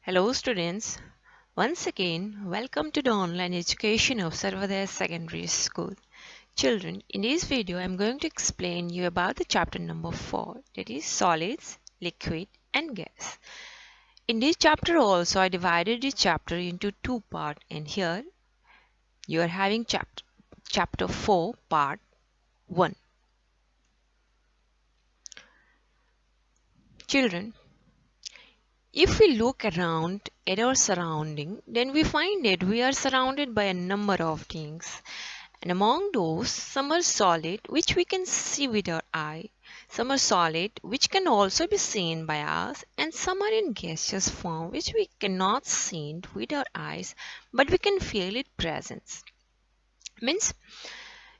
Hello students, once again welcome to the online education of Sarvodaya Secondary School. Children, in this video I am going to explain you about the chapter number 4, that is solids, liquid and gas. In this chapter also I divided this chapter into two parts, and here you are having chapter 4 part 1. Children, if we look around at our surrounding, then we find that we are surrounded by a number of things. And among those, some are solid, which we can see with our eye. Some are solid, which can also be seen by us. And some are in gaseous form, which we cannot see with our eyes, but we can feel its presence. Means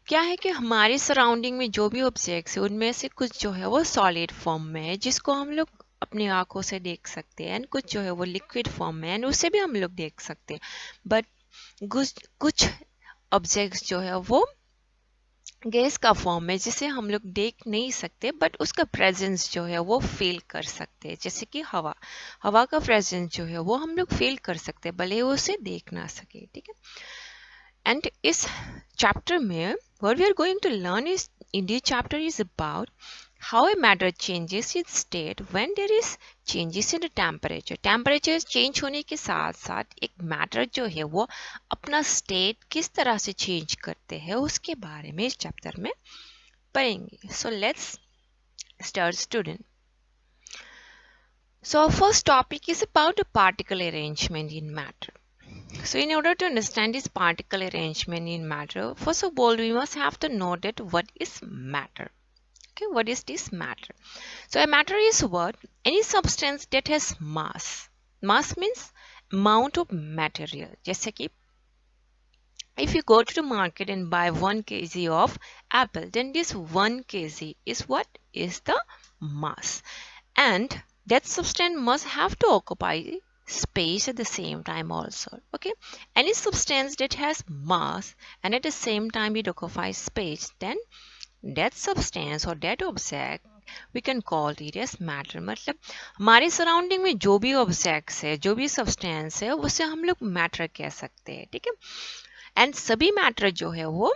क्या है कि हमारे surrounding में जो भी objects है उनमें से कुछ जो है वो सॉलिड फॉर्म में है, जिसको हम लोग अपनी आंखों से देख सकते हैं, एंड कुछ जो है वो लिक्विड फॉर्म में है, एंड उसे भी हम लोग देख सकते हैं. बट कुछ ऑब्जेक्ट्स जो है वो गैस का फॉर्म है, जिसे हम लोग देख नहीं सकते, बट उसका प्रेजेंस जो है वो फील कर सकते हैं. जैसे कि हवा का प्रेजेंस जो है वो हम लोग फील कर सकते हैं, भले वो उसे देख ना सके. ठीक है. एंड इस चैप्टर में what we are going to learn is in this chapter is about how a matter changes its state when there is changes in the temperature. Temperature change होने के साथ साथ एक मैटर जो है वो अपना स्टेट किस तरह से चेंज करते हैं उसके बारे में इस चैप्टर में पढ़ेंगे. So let's start, student. So our first topic is about the particle arrangement in matter. So in order to understand this particle arrangement in matter, first of all we must have to know that what is matter. Okay, what is this matter? So a matter is what? Any substance that has mass. Mass means amount of material. जैसे कि if you go to the market and buy 1 kg of apple, then this 1 kg is what? Is the mass. And that substance must have to occupy space at the same time also. Okay, any substance that has mass and at the same time it occupies space, then that substance or that object we can call it as matter. मतलब हमारे surrounding में जो भी objects है, जो भी substance है, उसे हम लोग मैटर कह सकते हैं. ठीक है. एंड सभी मैटर जो है वो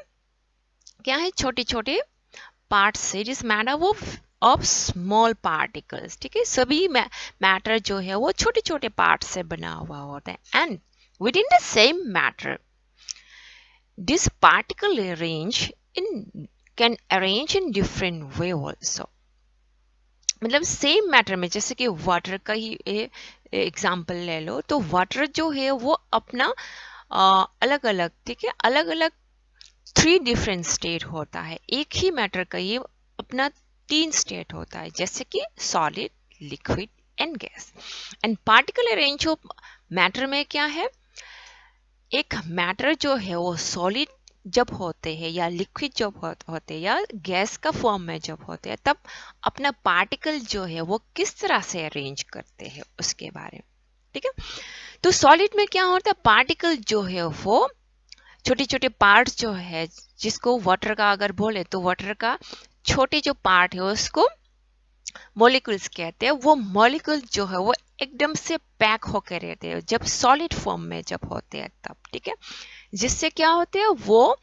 क्या है? छोटे छोटे पार्ट से जिस मैटर वो ऑफ स्मॉल पार्टिकल्स. ठीक है. सभी मैटर जो है वो छोटे छोटे पार्ट से बना हुआ होता है. And with in the same matter this particle can arrange in different way also. मतलब सेम मैटर में, जैसे कि वाटर का ही एग्जाम्पल ले लो, तो वाटर जो है वो अपना अलग अलग, ठीक है, अलग अलग 3 डिफरेंट स्टेट होता है. एक ही मैटर का ये अपना 3 स्टेट होता है, जैसे कि solid, liquid and gas. And particle arrange of matter में क्या है? एक मैटर जो है वो सॉलिड जब होते हैं या लिक्विड जब होते हैं या गैस का फॉर्म में जब होते हैं, तब अपना पार्टिकल जो है वो किस तरह से अरेंज करते हैं उसके बारे में. ठीक है. तो सॉलिड में क्या होता है? पार्टिकल जो है वो छोटे छोटे पार्ट्स जो है, जिसको वाटर का अगर बोले तो वाटर का छोटे जो पार्ट है उसको मॉलिक्यूल्स कहते हैं. वो मॉलिक्यूल जो है वो एकदम से पैक होकर रहते हैं जब सॉलिड फॉर्म में जब होते हैं तब. ठीक है. जिससे क्या होते हैं वो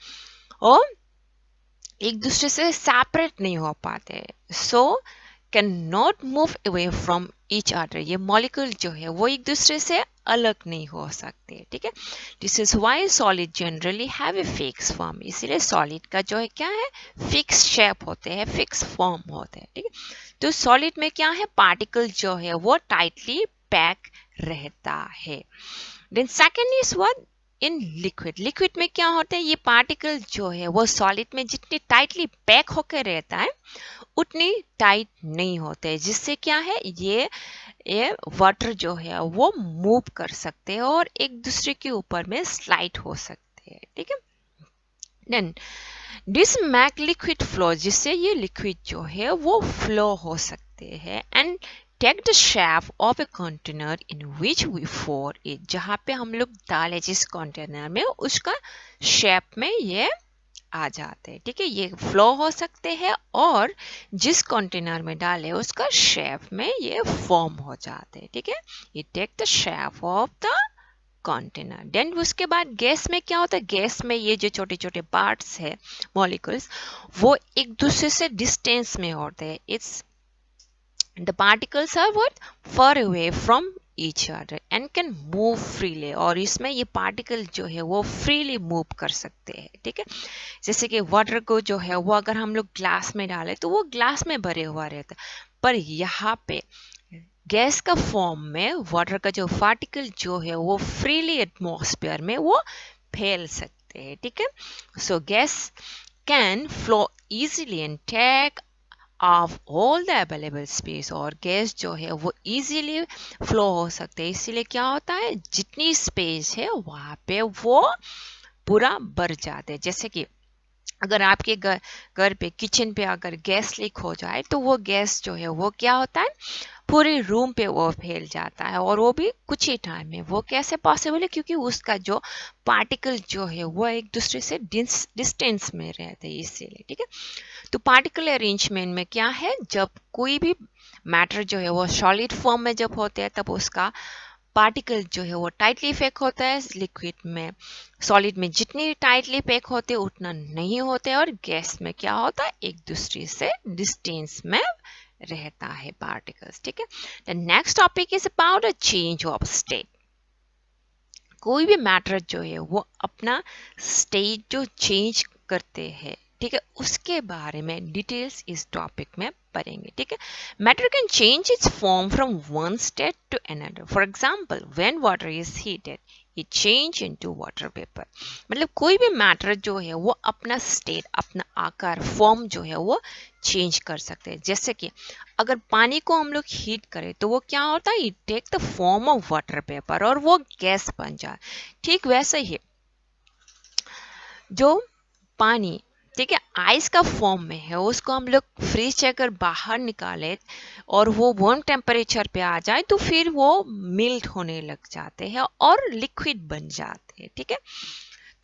एक दूसरे से सेपरेट नहीं हो पाते. So can not move away from each other. ये मॉलिक्यूल जो है वो एक दूसरे से अलग नहीं हो सकते. ठीक है. This is why solid generally have a fix form. इसलिए सॉलिड का जो है क्या है? फिक्स शेप होते हैं, फिक्स फॉर्म होते हैं. ठीक है. तो सॉलिड में क्या है? पार्टिकल जो है वो टाइटली पैक रहता है. Then second is what? In liquid. Liquid में क्या होता है? ये पार्टिकल जो है वो सॉलिड में जितनी टाइटली पैक होकर रहता है उतनी टाइट नहीं होते, जिससे क्या है ये वाटर जो है वो मूव कर सकते हैं और एक दूसरे के ऊपर में स्लाइड हो सकते हैं. ठीक है. Then this make liquid flow, जिससे ये लिक्विड जो है वो फ्लो हो सकते हैं. And take the shape of a container in which we pour it. जहाँ पे हम लोग डाले जिस कंटेनर में, उसका शेप में ये आ जाते हैं, ठीक है। ये फ्लो हो सकते हैं और जिस कंटेनर में डाले उसका शेप में ये फॉर्म हो जाते हैं, ठीक है। ये take the shape of the container. Then उसके बाद गैस में क्या होता है, गैस में ये जो छोटे छोटे पार्ट्स है मॉलिक्यूल्स, वो एक दूसरे से डिस्टेंस में होते हैं। It's the particles are what far away from each other and can move freely, और इसमें ये पार्टिकल जो है वो फ्रीली मूव कर सकते हैं, ठीक है। जैसे कि वाटर को जो है वो अगर हम लोग ग्लास में डालें तो वो ग्लास में भरे हुआ रहता है, पर यहाँ पे गैस का फॉर्म में वाटर का जो पार्टिकल जो है वो फ्रीली एटमॉस्फेयर में वो फैल सकते हैं, ठीक है। So gas can flow easily and take off all the available space, और गैस जो है वो इजीली फ्लो हो सकते हैं। इसीलिए क्या होता है, जितनी स्पेस है वहां पे वो पूरा भर जाते हैं। जैसे कि अगर आपके घर पे किचन पे अगर गैस लीक हो जाए तो वो गैस जो है वो क्या होता है, पूरे रूम पे वो फैल जाता है, और वो भी कुछ ही टाइम में। वो कैसे पॉसिबल है, क्योंकि उसका जो पार्टिकल जो है वो एक दूसरे से डिस्टेंस में रहते हैं, इसीलिए, ठीक है। तो पार्टिकल अरेंजमेंट में क्या है, जब कोई भी मैटर जो है वो सॉलिड फॉर्म में जब होते हैं तब उसका पार्टिकल जो है वो टाइटली पैक होता है। लिक्विड में, सॉलिड में जितनी टाइटली पैक होते हैं उतना नहीं होते, और गैस में क्या होता है, एक दूसरे से डिस्टेंस में रहता है पार्टिकल्स, ठीक है। The next topic is about a change of state. कोई भी मैटर जो है वो अपना स्टेट जो चेंज करते हैं, ठीक है, उसके बारे में डिटेल्स इस टॉपिक में पढ़ेंगे, ठीक है। Matter can change its form from one state to another. For example, when water is heated it change into water vapour. मतलब कोई भी मैटर जो है वो अपना स्टेट, अपना आकार, फॉर्म जो है वो चेंज कर सकते हैं। जैसे कि अगर पानी को हम लोग हीट करें तो वो क्या होता है, it take the form of water vapour, और वो गैस बन जाए। ठीक वैसे ही जो पानी, ठीक है, आइस का फॉर्म में है, उसको हम लोग फ्रीज से अगर बाहर निकाले और वो वार्म टेम्परेचर पे आ जाए तो फिर वो मिल्ट होने लग जाते हैं और लिक्विड बन जाते हैं, ठीक है।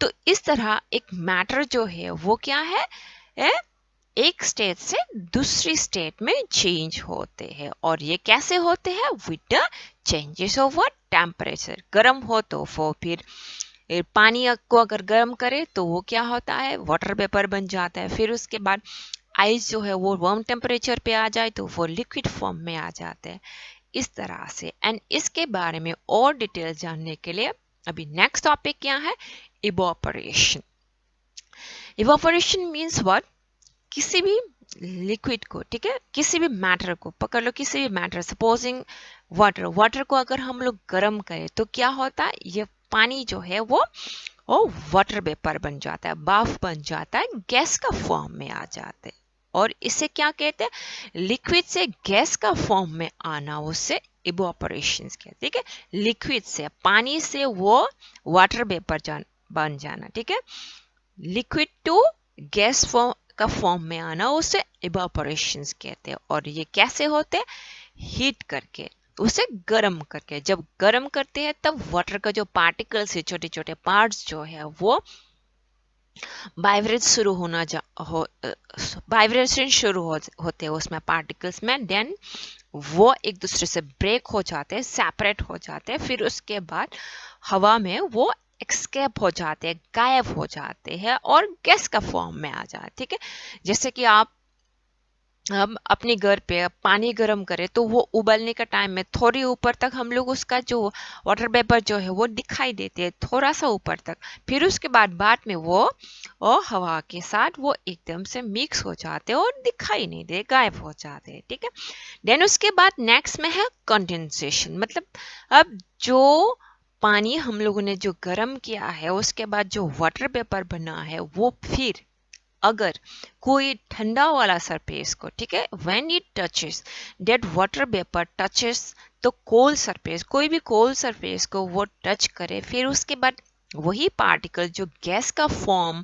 तो इस तरह एक मैटर जो है वो क्या है, एक स्टेट से दूसरी स्टेट में चेंज होते हैं। और ये कैसे होते हैं, with the changes of temperature. गर्म हो तो वो फिर पानी को अगर गर्म करे तो वो क्या होता है, वाटर वेपर बन जाता है। फिर उसके बाद आइस जो है वो वार्म टेम्परेचर पे आ जाए तो वो लिक्विड फॉर्म में आ जाते हैं, इस तरह से। एंड इसके बारे में और डिटेल जानने के लिए अभी नेक्स्ट टॉपिक क्या है, इवोपरेशन। इवोपरेशन मीन्स व्हाट, किसी भी लिक्विड को, ठीक है, किसी भी मैटर को पकड़ लो, किसी भी मैटर, सपोजिंग वाटर, वाटर को अगर हम लोग गर्म करें तो क्या होता है, ये पानी जो है वो वाटर वेपर बन जाता है, भाप बन जाता है, गैस का फॉर्म में आ जाते हैं। और इसे क्या कहते हैं, लिक्विड से गैस का फॉर्म में आना, उससे इवोपरेशन कहते हैं, ठीक है। लिक्विड से, पानी से वो वाटर वेपर बन जाना, ठीक है। लिक्विड टू गैस फॉर्म का फॉर्म में आना, उसे इवापोरेशन कहते हैं। और ये कैसे होते हैं, हीट करके, उसे गर्म करके। जब गर्म करते हैं तब वाटर का जो पार्टिकल्स है, छोटे छोटे पार्ट्स जो है वो वाइब्रेशन शुरू होते हैं उसमें, पार्टिकल्स में। देन वो एक दूसरे से ब्रेक हो जाते हैं, सेपरेट हो जाते हैं, फिर उसके बाद हवा में वो एक्सकेप हो जाते हैं, गायब हो जाते हैं और गैस का फॉर्म में आ जाते हैं, ठीक है। जैसे कि आप हम अपने घर पे पानी गर्म करें तो वो उबलने का टाइम में थोड़ी ऊपर तक हम लोग उसका जो वाटर वेपर जो है वो दिखाई देते हैं, थोड़ा सा ऊपर तक। फिर उसके बाद में वो और हवा के साथ वो एकदम से मिक्स हो जाते हैं और दिखाई नहीं दे, गायब हो जाते हैं, ठीक है। देन उसके बाद नेक्स्ट में है कंडेंसेशन। मतलब अब जो पानी हम लोगों ने जो गर्म किया है उसके बाद जो वाटर वेपर बना है वो फिर अगर कोई ठंडा वाला सरफेस को, ठीक है, when it touches that water vapour touches तो कोल्ड सरफेस, कोई भी कोल्ड सरफेस को वो टच करे, फिर उसके बाद वही पार्टिकल जो गैस का फॉर्म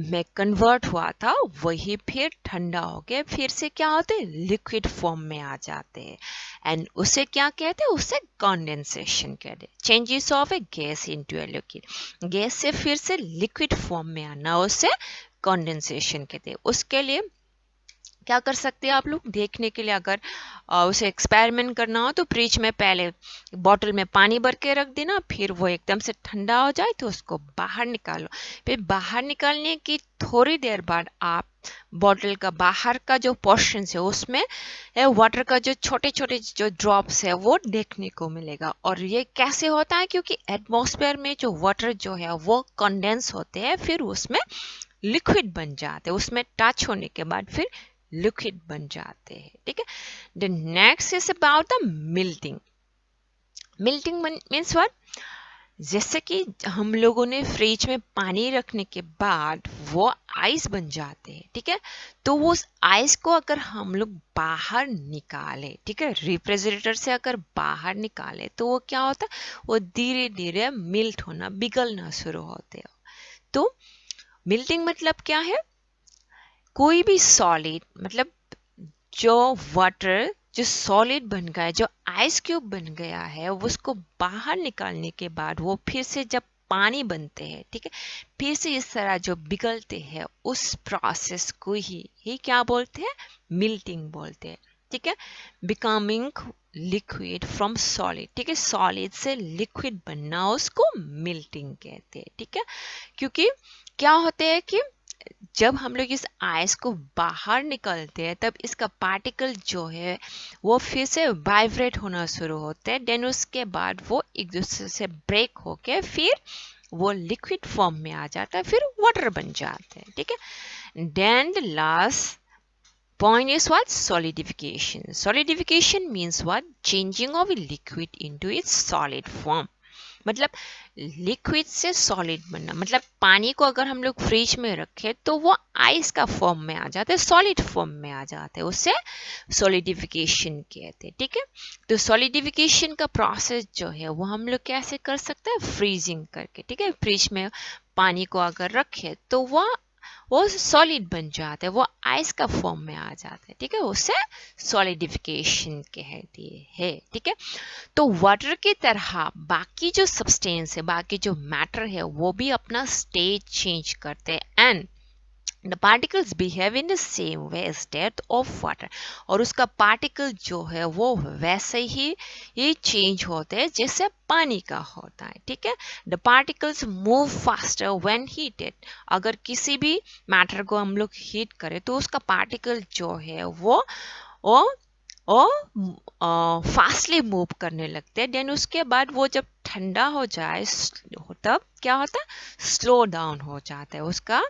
में कन्वर्ट हुआ था वही फिर ठंडा हो के फिर से क्या होते हैं, लिक्विड फॉर्म में आ जाते हैं। एंड उसे क्या कहते हैं, उसे कंडेंसेशन कहते हैं। Changes of A gas into a liquid, gas से फिर से लिक्विड फॉर्म में आना उसे कंडेंसेशन कहते हैं। उसके लिए क्या कर सकते हैं आप लोग, देखने के लिए अगर उसे एक्सपेरिमेंट करना हो तो फ्रिज में पहले बॉटल में पानी भर के रख देना, फिर वो एकदम से ठंडा हो जाए तो उसको बाहर निकालो। फिर बाहर निकालने की थोड़ी देर बाद आप बॉटल का बाहर का जो पोर्शन है उसमें वाटर का जो छोटे छोटे जो ड्रॉप्स है वो देखने को मिलेगा। और ये कैसे होता है, क्योंकि एटमॉस्फेयर में जो वाटर जो है वो कंडेंस होते हैं, फिर उसमें लिक्विड बन जाते हैं, उसमें टच होने के बाद फिर लिक्विड बन जाते हैं। ठीक है, the next is about the melting. Melting means what, जैसे कि हम लोगों ने फ्रिज में पानी रखने के बाद वो आइस बन जाते हैं। ठीक है, तो वो उस आइस को अगर हम लोग बाहर निकाले, ठीक है, रेफ्रिजरेटर से अगर बाहर निकाले तो वो क्या होता है, वो धीरे धीरे मिल्ट होना, पिघलना शुरू होते हैं। तो मिल्टिंग मतलब क्या है, कोई भी सॉलिड, मतलब जो वाटर जो सॉलिड बन गया है, जो आइस क्यूब बन गया है, उसको बाहर निकालने के बाद वो फिर से जब पानी बनते हैं, ठीक है, फिर से इस तरह जो पिघलते हैं, उस प्रोसेस को ही क्या बोलते हैं, मिल्टिंग बोलते हैं। ठीक है, बिकमिंग लिक्विड फ्रॉम सॉलिड, ठीक है, सॉलिड से लिक्विड बनना उसको मिल्टिंग कहते हैं। ठीक है, क्योंकि क्या होते हैं कि जब हम लोग इस आइस को बाहर निकलते हैं तब इसका पार्टिकल जो है वो फिर से वाइब्रेट होना शुरू होते हैं, देन उसके बाद वो एक दूसरे से ब्रेक होके फिर वो लिक्विड फॉर्म में आ जाता है, फिर वाटर बन जाते हैं। ठीक है, then the last point is what, solidification. Solidification means what, changing of a liquid into its solid form. मतलब लिक्विड से सॉलिड बनना, मतलब पानी को अगर हम लोग फ्रिज में रखें तो वो आइस का फॉर्म में आ जाता है, सॉलिड फॉर्म में आ जाते हैं, उससे सॉलिडिफिकेशन कहते हैं। ठीक है, तो सॉलिडिफिकेशन का प्रोसेस जो है वो हम लोग कैसे कर सकते हैं, फ्रीजिंग करके। ठीक है, फ्रिज में पानी को अगर रखे तो वो सॉलिड बन जाता है, वो आइस का फॉर्म में आ जाता है। ठीक है, उसे सॉलिडिफिकेशन कहते हैं। ठीक है, तो वाटर की तरह बाकी जो सब्सटेंस है, बाकी जो मैटर है, वो भी अपना स्टेट चेंज करते हैं, and the particles behave in the same way as that of water। और उसका पार्टिकल जो है वो वैसे ही ये चेंज होते हैं जैसे पानी का होता है। ठीक है, the particles move faster when heated। अगर किसी भी मैटर को हम लोग हीट करें तो उसका पार्टिकल जो है वो फास्टली मूव करने लगते हैं, देन उसके बाद वो जब ठंडा हो जाए तब क्या होता है, स्लो डाउन हो जाता है, उसका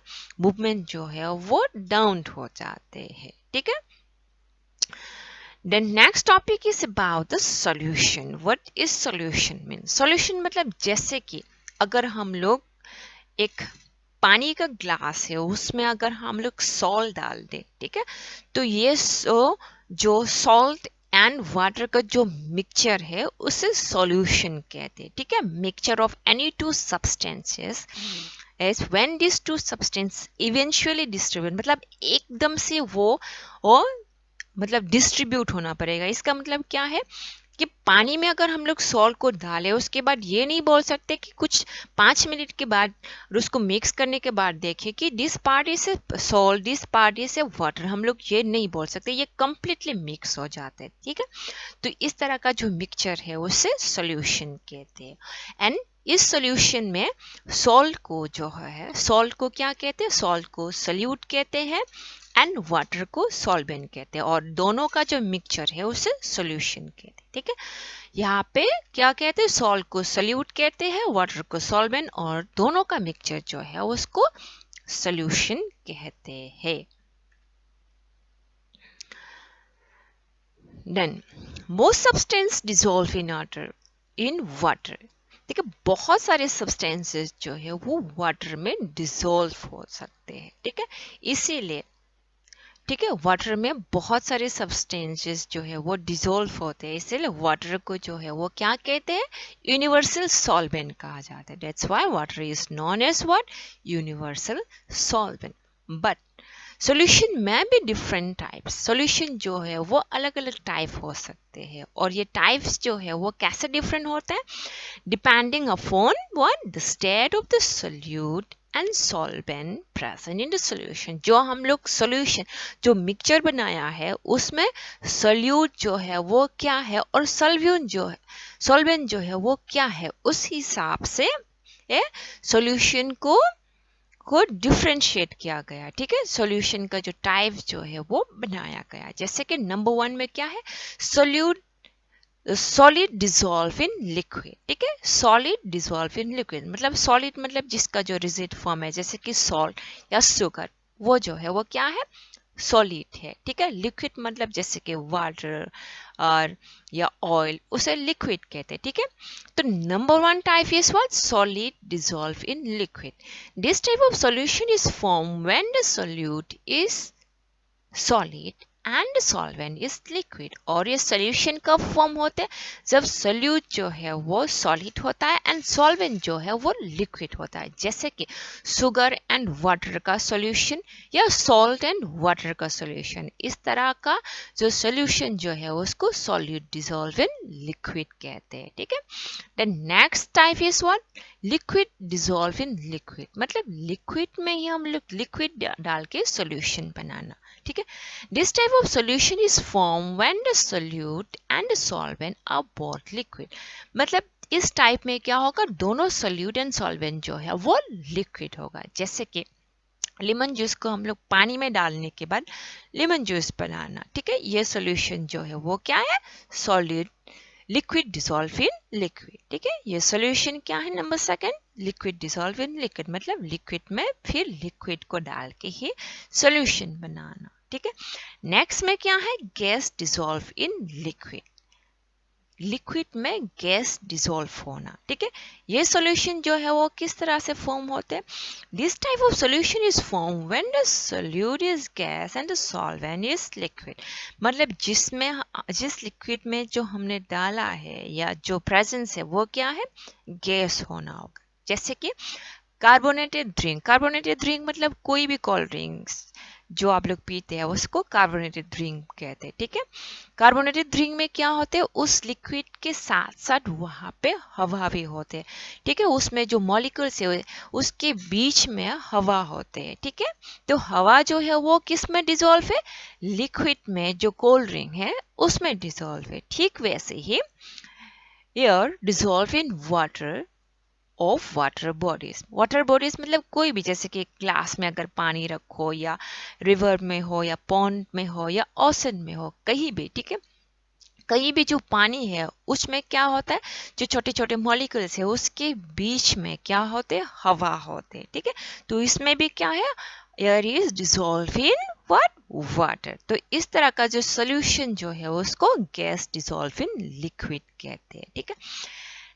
मूवमेंट जो है वो डाउन हो जाते हैं। ठीक है, the next topic is about the solution। what is solution mean? solution मतलब जैसे कि अगर हम लोग एक पानी का ग्लास है, उसमें अगर हम लोग सॉल्ट डाल दे, ठीक है, तो ये जो सॉल्ट एंड वाटर का जो मिक्सचर है उसे सॉल्यूशन कहते हैं। ठीक है, mixture of any two substances as when this two substance eventually distribute, मतलब एकदम से वो मतलब डिस्ट्रीब्यूट होना पड़ेगा। इसका मतलब क्या है कि पानी में अगर हम लोग सॉल्ट को डालें, उसके बाद ये नहीं बोल सकते कि कुछ 5 मिनट के बाद उसको मिक्स करने के बाद देखें कि this part is salt, this part is water, हम लोग ये नहीं बोल सकते, ये कंप्लीटली मिक्स हो जाते हैं। ठीक है, तो इस तरह का जो मिक्सचर है उसे सॉल्यूशन कहते हैं। एंड इस सॉल्यूशन में सॉल्ट को जो है, सॉल्ट को क्या कहते हैं, सॉल्ट को सॉल्यूट कहते हैं एंड वाटर को सॉल्वेंट कहते हैं, और दोनों का जो मिक्सचर है उसे सॉल्यूशन कहते हैं। ठीक है, यहाँ पे क्या कहते हैं, सॉल्ट को सॉल्यूट कहते हैं, वाटर को सॉल्वेंट, और दोनों का मिक्सचर जो है उसको सॉल्यूशन कहते हैं। Then most substance dissolve in water. ठीक है, बहुत सारे सब्सटेंसेस जो है वो वाटर में डिसॉल्व हो सकते हैं। ठीक है, इसीलिए ठीक है, वाटर में बहुत सारे सब्सटेंसेस जो है वो डिसॉल्व होते हैं, इसलिए वाटर को जो है वो क्या कहते हैं, यूनिवर्सल सॉल्वेंट कहा जाता है। That's why water is known as what, universal solvent. But solution में भी डिफरेंट टाइप्स, सॉल्यूशन जो है वो अलग अलग टाइप हो सकते हैं, और ये टाइप्स जो है वो कैसे डिफरेंट होते हैं, depending upon what, the state of the solute and solvent present in the solution. जो हम लोग सॉल्यूशन जो मिक्सचर बनाया है उसमें सोल्यूट जो है वो क्या है और सॉल्वेंट जो है वो क्या है, उस हिसाब से सॉल्यूशन को डिफ्रेंशिएट किया गया। ठीक है, सॉल्यूशन का जो टाइप जो है वो बनाया गया। जैसे कि नंबर 1 में क्या है, solute solid dissolve in liquid. ठीक है, सॉलिड डिसॉल्व इन लिक्विड मतलब सॉलिड मतलब जिसका जो रिजिड फॉर्म है, जैसे कि सॉल्ट या शुगर, वो जो है वो क्या है, सॉलिड है। ठीक है, लिक्विड मतलब जैसे कि वाटर और या ऑयल, उसे लिक्विड कहते हैं। ठीक है, तो number 1 type is what, solid dissolve in liquid. This type of solution is form when the solute is solid and solvent is liquid. और ये सोल्यूशन कब फॉर्म होते हैं, जब सोल्यूट जो है वो सॉलिड होता है एंड सॉल्वेंट जो है वो लिक्विड होता है। जैसे कि शुगर एंड वाटर का सॉल्यूशन या सॉल्ट एंड वाटर का सॉल्यूशन, इस तरह का जो सॉल्यूशन जो है उसको सॉलिड डिसॉल्व इन लिक्विड कहते हैं। ठीक है, the next type is what, liquid dissolve in liquid मतलब लिक्विड में ही हम लोग लिक्विड डाल के सॉल्यूशन बनाना। ठीक है, this type of solution is formed when the solute and the solvent are both liquid। मतलब इस टाइप में क्या होगा, दोनों solute and solvent जो है वो लिक्विड होगा। जैसे कि लेमन जूस को हम लोग पानी में डालने के बाद लेमन जूस बनाना। ठीक है, ये सॉल्यूशन जो है वो क्या है, solid liquid dissolve in liquid. ठीक है, ये सॉल्यूशन क्या है, number 2 liquid dissolve in liquid मतलब लिक्विड में फिर लिक्विड को डाल के ही सॉल्यूशन बनाना। ठीक है, नेक्स्ट में क्या है, गैस डिसॉल्व इन लिक्विड, लिक्विड में गैस डिसॉल्व होना। ठीक है, ये सॉल्यूशन जो है वो किस तरह से फॉर्म होते हैं, this type of solution is form when the solute is gas and the solvent is liquid. मतलब जिस लिक्विड में जो हमने डाला है या जो प्रेजेंस है वो क्या है, गैस होना होगा। जैसे कि कार्बोनेटेड ड्रिंक मतलब कोई भी कोल्ड ड्रिंक्स जो आप लोग पीते हैं उसको कार्बोनेटेड ड्रिंक कहते हैं। ठीक है, कार्बोनेटेड ड्रिंक में क्या होते हैं, उस लिक्विड के साथ साथ वहां पे हवा भी होते हैं। ठीक है, उसमें जो मॉलिक्यूल्स है उसके बीच में हवा होते हैं। ठीक है, तो हवा जो है वो किस में डिसॉल्व है, लिक्विड में, जो कोल्ड ड्रिंक है उसमें डिसॉल्व है। ठीक वैसे ही air dissolve in water of water bodies मतलब कोई भी, जैसे कि ग्लास में अगर पानी रखो या रिवर में हो या पॉन्ड में हो या ओशन में हो, कहीं भी। ठीक है, कहीं भी जो पानी है उसमें क्या होता है, जो छोटे छोटे मॉलिक्यूल्स है उसके बीच में क्या होते हैं, हवा होते हैं। ठीक है, तो इसमें भी क्या है, air is dissolve in what, water. तो इस तरह का जो सोल्यूशन जो है उसको गैस डिसॉल्व इन लिक्विड कहते हैं। ठीक है,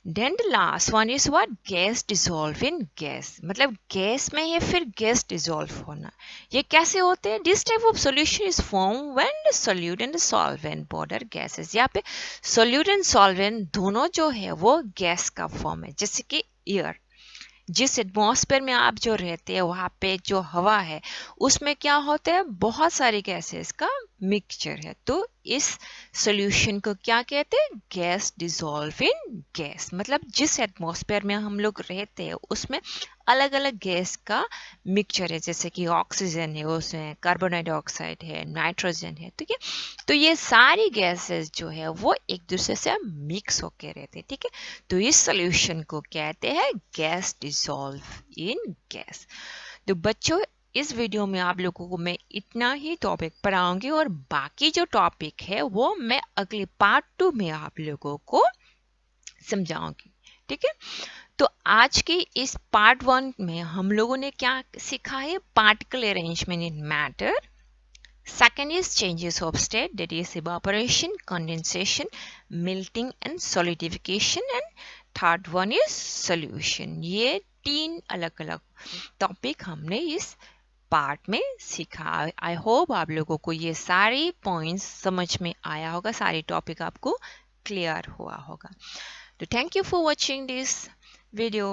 then the last one is what, gas dissolve in gas मतलब गैस में ही फिर गैस डिसॉल्व होना। ये कैसे होते हैं, this type of solution is form when the solute and the solvent both are gases. यहाँ पे सोल्यूट एंड सॉल्वेंट दोनों जो है वो गैस का फॉर्म है। जैसे कि एयर, जिस एटमॉस्फेयर में आप जो रहते हैं वहाँ पे जो हवा है उसमें क्या होता है, बहुत सारी गैसेस का मिक्सचर है। तो इस सॉल्यूशन को क्या कहते हैं, गैस डिसॉल्व इन गैस मतलब जिस एटमॉस्फेयर में हम लोग रहते हैं उसमें अलग अलग गैस का मिक्सचर है। जैसे कि ऑक्सीजन है, उसमें कार्बन डाइऑक्साइड है, नाइट्रोजन है। ठीक है, तो ये सारी गैसेस जो है वो एक दूसरे से मिक्स होके रहते हैं। ठीक है, तो इस सॉल्यूशन को कहते हैं गैस डिसॉल्व इन गैस। तो बच्चों, इस वीडियो में आप लोगों को मैं इतना ही टॉपिक पढ़ाऊंगी और बाकी जो टॉपिक है वो मैं अगले पार्ट 2 में आप लोगों को समझाऊंगी। ठीक है, तो आज की इस पार्ट 1 में हम लोगों ने क्या सीखा है, particle arrangement in matter. Second is changes of state, that is evaporation, condensation, melting and solidification, and third one is solution। ये 3 अलग अलग टॉपिक हमने इस पार्ट में सीखा। आई होप आप लोगों को ये सारे पॉइंट्स समझ में आया होगा, सारे टॉपिक आपको क्लियर हुआ होगा। तो thank you for watching this video.